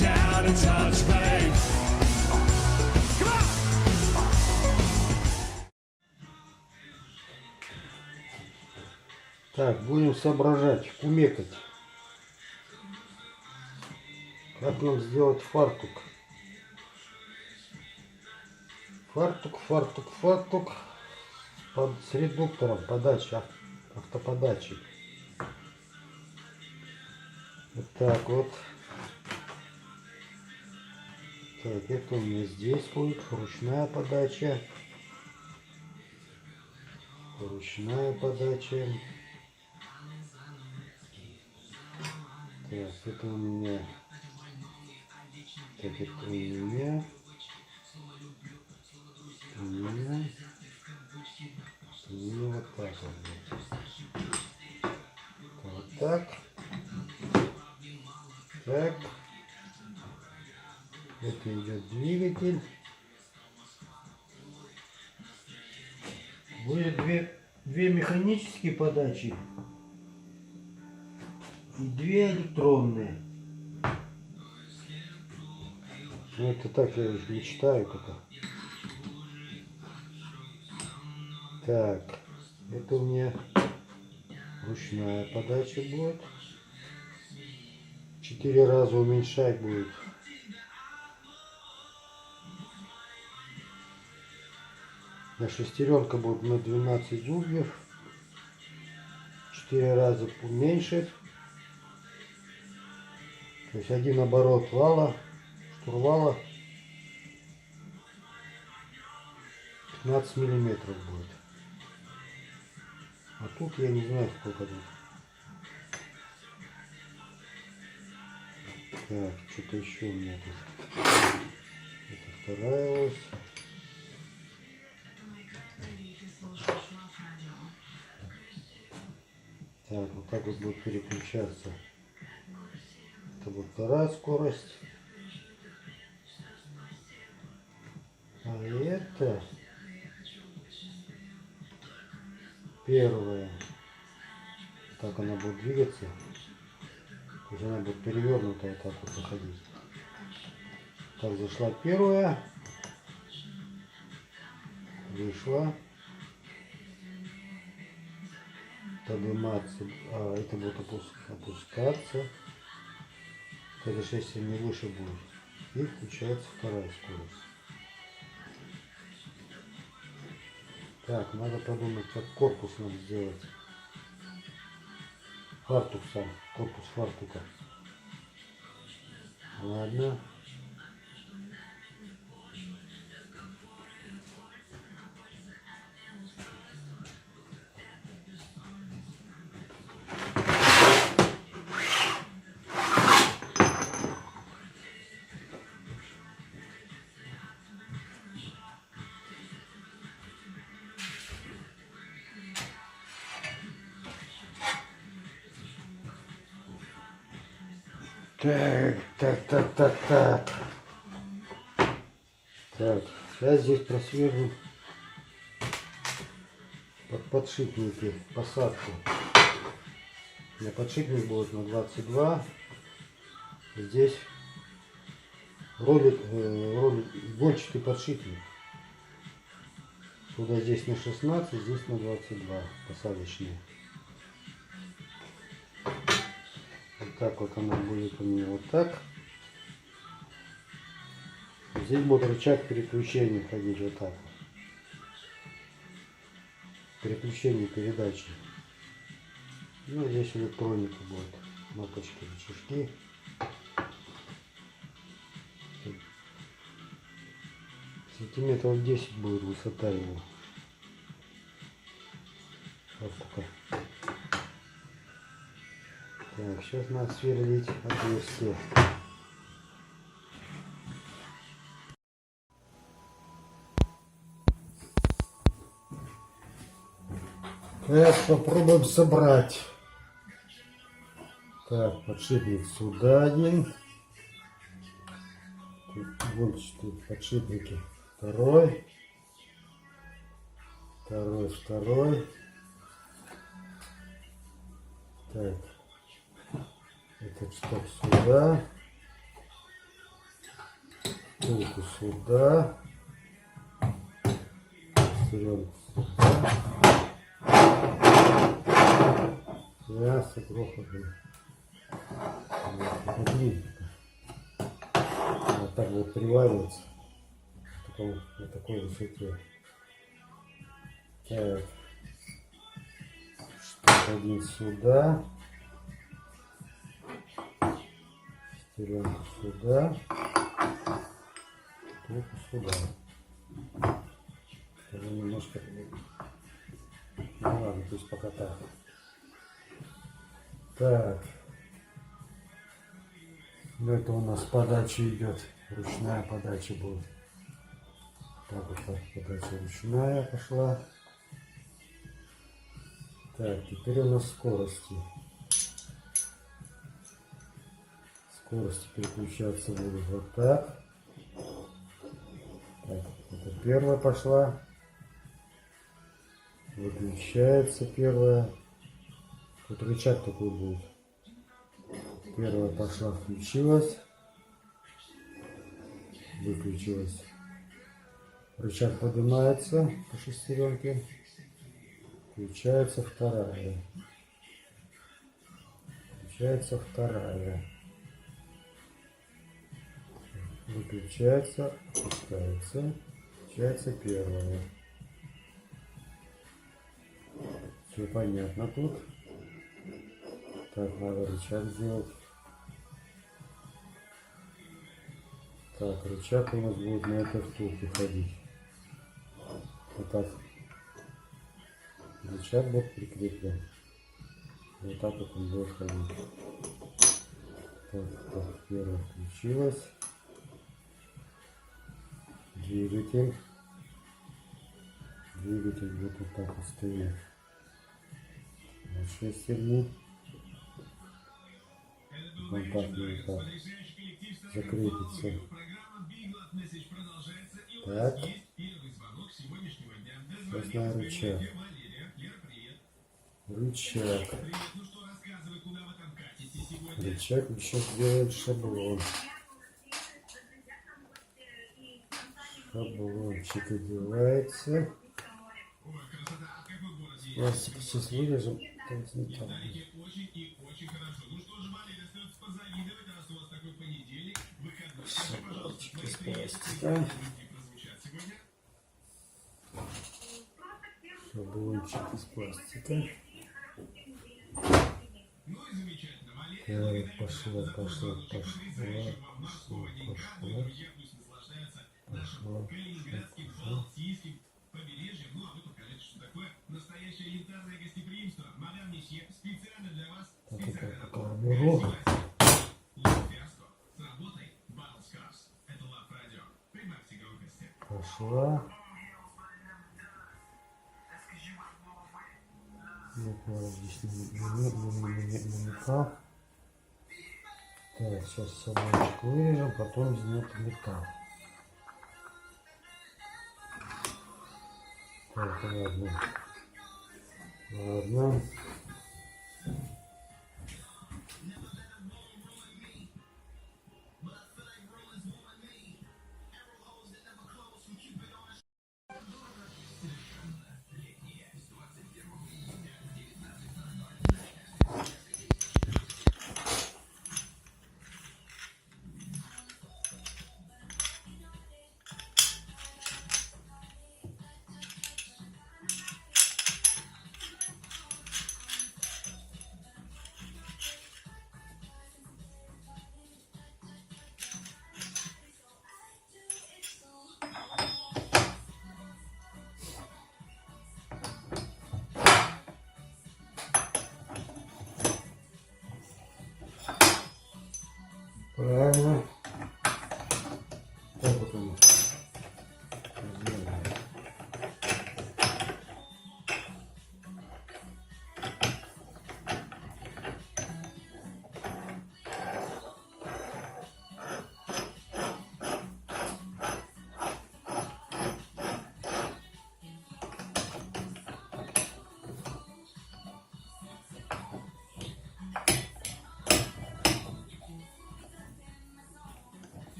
down and touch me. Так, будем соображать, кумекать. Как нам сделать фартук? Фартук с редуктором подачи, автоподачи. Вот так вот. Так, это у меня здесь будет ручная подача. Ручная подача. Так, это у меня. Так, это у меня. У меня вот так вот. Вот так. Так. Это идет двигатель. Будет две механические подачи и две электронные. Ну, это так я не читаю пока. Так, это у меня ручная подача будет. 4 раза уменьшать будет. На шестеренка будет на 12 зубьев. 4 раза уменьшить. То есть один оборот вала, штурвала 15 миллиметров будет. А тут я не знаю сколько тут. Так, что-то еще у меня тут. Это вторая ось. Так, вот так вот будет переключаться. Это будет вторая скорость. А это первая. Так она будет двигаться. То есть она будет перевернута вот так вот заходить. Так, зашла первая. Вышла. Подниматься. А это будет опускаться. Это же если не выше будет. И включается вторая скорость. Так, надо подумать, как корпус нам сделать. Фартук сам, корпус фартука. Ладно. Так. Так, сейчас здесь просверлим под подшипники посадку. У меня подшипник будет на 22. Здесь ролик игольчатый подшипник. Сюда здесь на 16, здесь на 22 посадочные. Вот так вот она будет у меня вот так. Здесь будет рычаг переключения ходить вот так. Переключение передачи. Ну, здесь электроника будет. Кнопочки, рычажки. Сантиметров 10 будет высота его. Фартука. Так, сейчас надо сверлить отверстие. Так, попробуем собрать. Так, подшипник сюда один. Игольчатые подшипники. Второй. Так. Этот шток сюда. Руку сюда. Шестеренку сюда. Мясо грохотно. Вот так вот приваривается на такой высоте. Так. Штук один сюда. Шестеренку сюда. Руку сюда. Это немножко... Ну ладно, пусть пока так. Так. Ну, это у нас подача идет. Ручная подача будет. Так вот так, подача ручная пошла. Так, теперь у нас скорости. Скорости переключаться будут вот так. Так, это первая пошла. Выключается первая. Тут рычаг такой будет. Первая пошла, включилась. Выключилась. Рычаг поднимается по шестеренке. Включается вторая. Включается вторая. Выключается, опускается. Включается первая. Все понятно тут. Так, надо рычаг сделать. Так, рычаг у нас будет на этой втулке ходить. Вот так. Рычаг будет прикреплен. Вот так вот он будет ходить. Так, первая включилась. Двигатель. Двигатель будет вот так вот стоять. На шестерни. Вот так и вот так. Закрепится. Так. Сейчас на рычаг. Рычаг. Рычаг еще сделает шаблон. Шаблончик одевается. Пластик сейчас вырежем. Шаблончик из пластика. Шаблончик из пластика. Так, пошло. Так, это пока уберу. Пошла. Здесь намекал. Так, сейчас собачку вырежем, потом из нее металл. Так, ладно. Правильно. Так вот оно.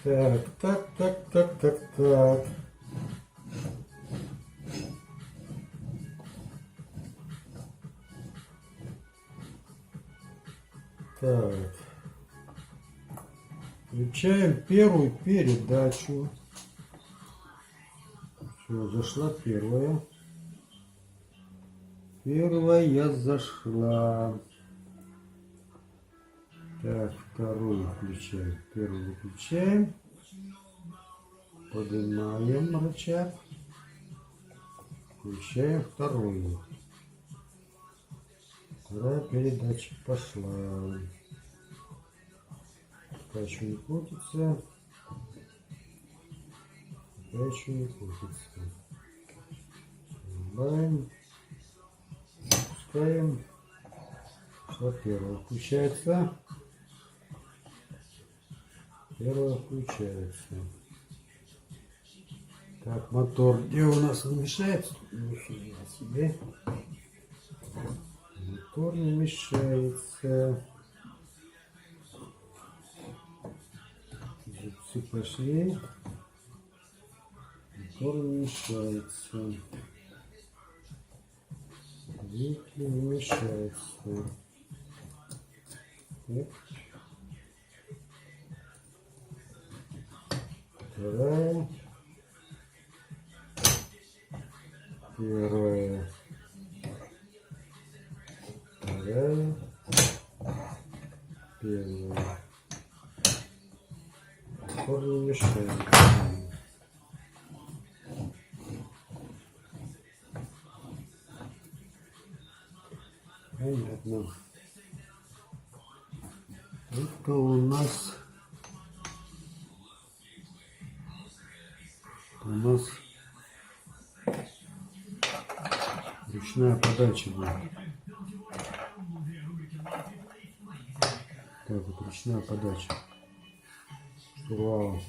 Так, так, так, так, так, так. Так. Включаем первую передачу. Все, зашла первая. Первая зашла. Так, вторую включаем. Первую выключаем. Поднимаем рычаг. Включаем вторую. Вторая передача пошла. Пока еще не крутится. Пока еще не крутится. Нажимаем. Пускаем. Что первая включается. Первая включается. Так, мотор где у нас не мешается? Нифига себе. Мотор не мешается. Все пошли. Мотор не мешается. Двигатель не мешается. Так. Вторая. Первая. Вторая. Первая. Мотор не мешает. Понятно. Это у нас ручная подача будет. Так, вот ручная подача. Штурвала.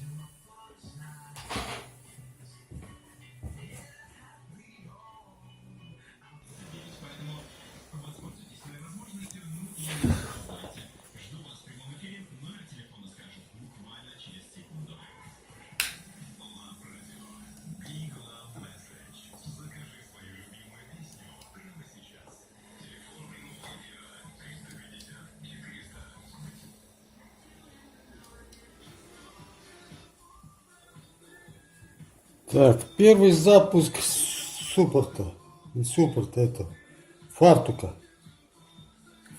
Так, первый запуск суппорта. Не суппорта, это фартука.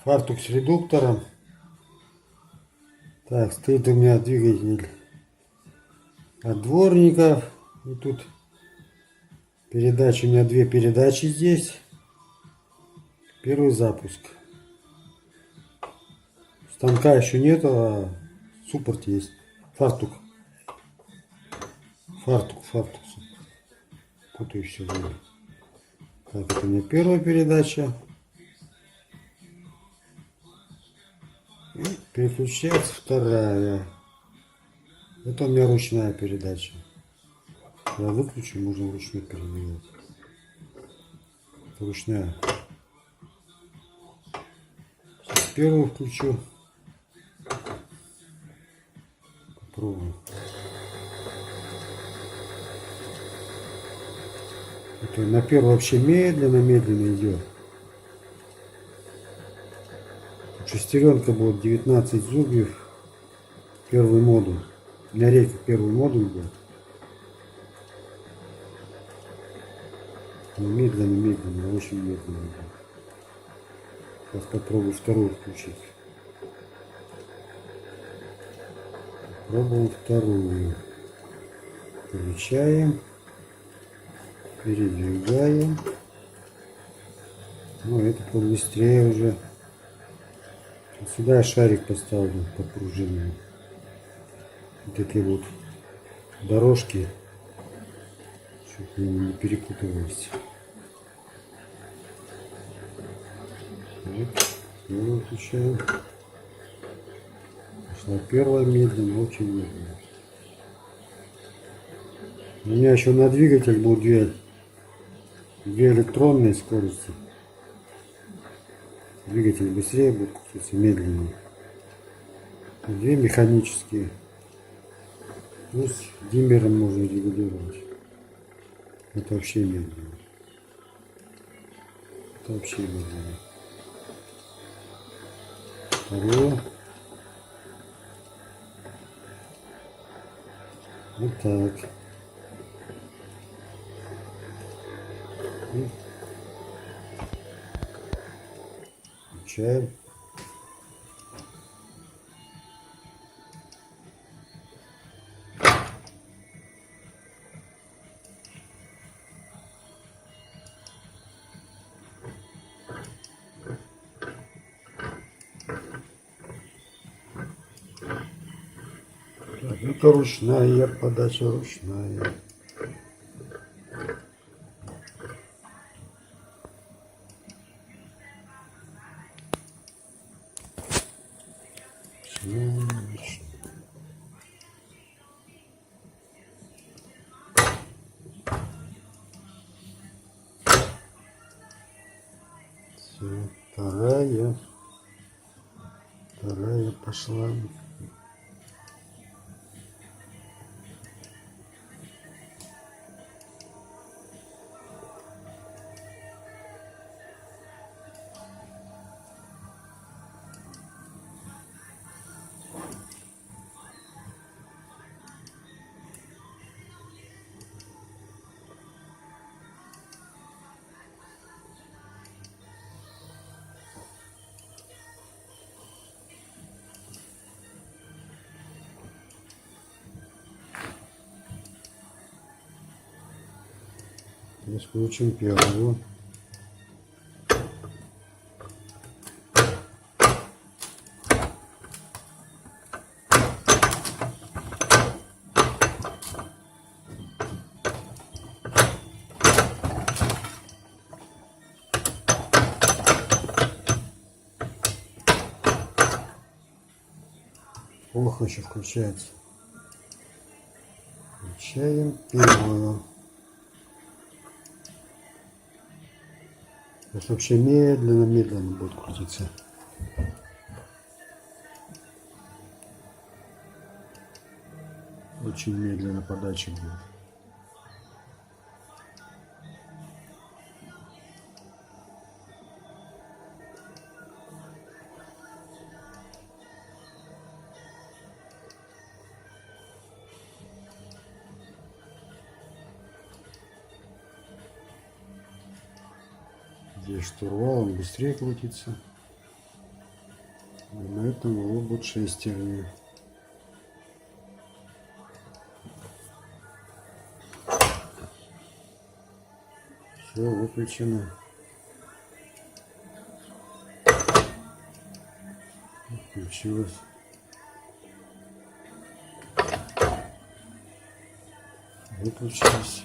Фартук с редуктором. Так, стоит у меня двигатель от дворников. И тут передача, у меня две передачи здесь. Первый запуск. Станка еще нету, а суппорт есть. Фартук. Фартук. Путаю все время. Так, это у меня первая передача. И переключается вторая. Это у меня ручная передача. Я выключу, можно вручную передавать. Это ручная. Сейчас первую включу. Попробую. Это на первую вообще медленно идет. Шестеренка будет 19 зубьев. Первый модуль. У меня рейка первый модуль будет. Но медленно, очень медленно идет. Сейчас попробую вторую включить. Пробуем вторую. Включаем. Передвигаем. Ну, это побыстрее уже. Сюда я шарик поставлю под пружинами. Вот эти вот дорожки, чтобы они не перепутывались. Вот, первую включаем. Пошла первая медленно, очень медленно. У меня еще на двигатель был две электронные скорости. Двигатель быстрее будет крутиться, медленнее. Две механические. Плюс диммером можно регулировать. Это вообще медленно. Это вообще медленно. Второе. Вот так. И включаем. Так, это ручная подача, ручная. Все, вторая пошла. Сейчас включим первую. Плохо еще включается. Включаем первую. Сейчас вообще медленно будет крутиться. Очень медленно подача будет. Здесь штурвал, он быстрее крутится. И на этом углу будет шестерни. Все выключено. Включилось. Выключилось.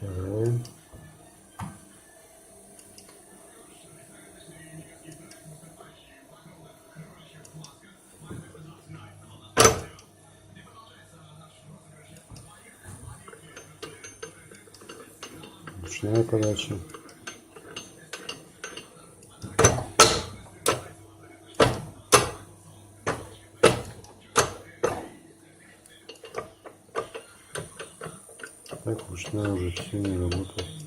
Второе. Ручная подача. Так, ручная уже все не работает.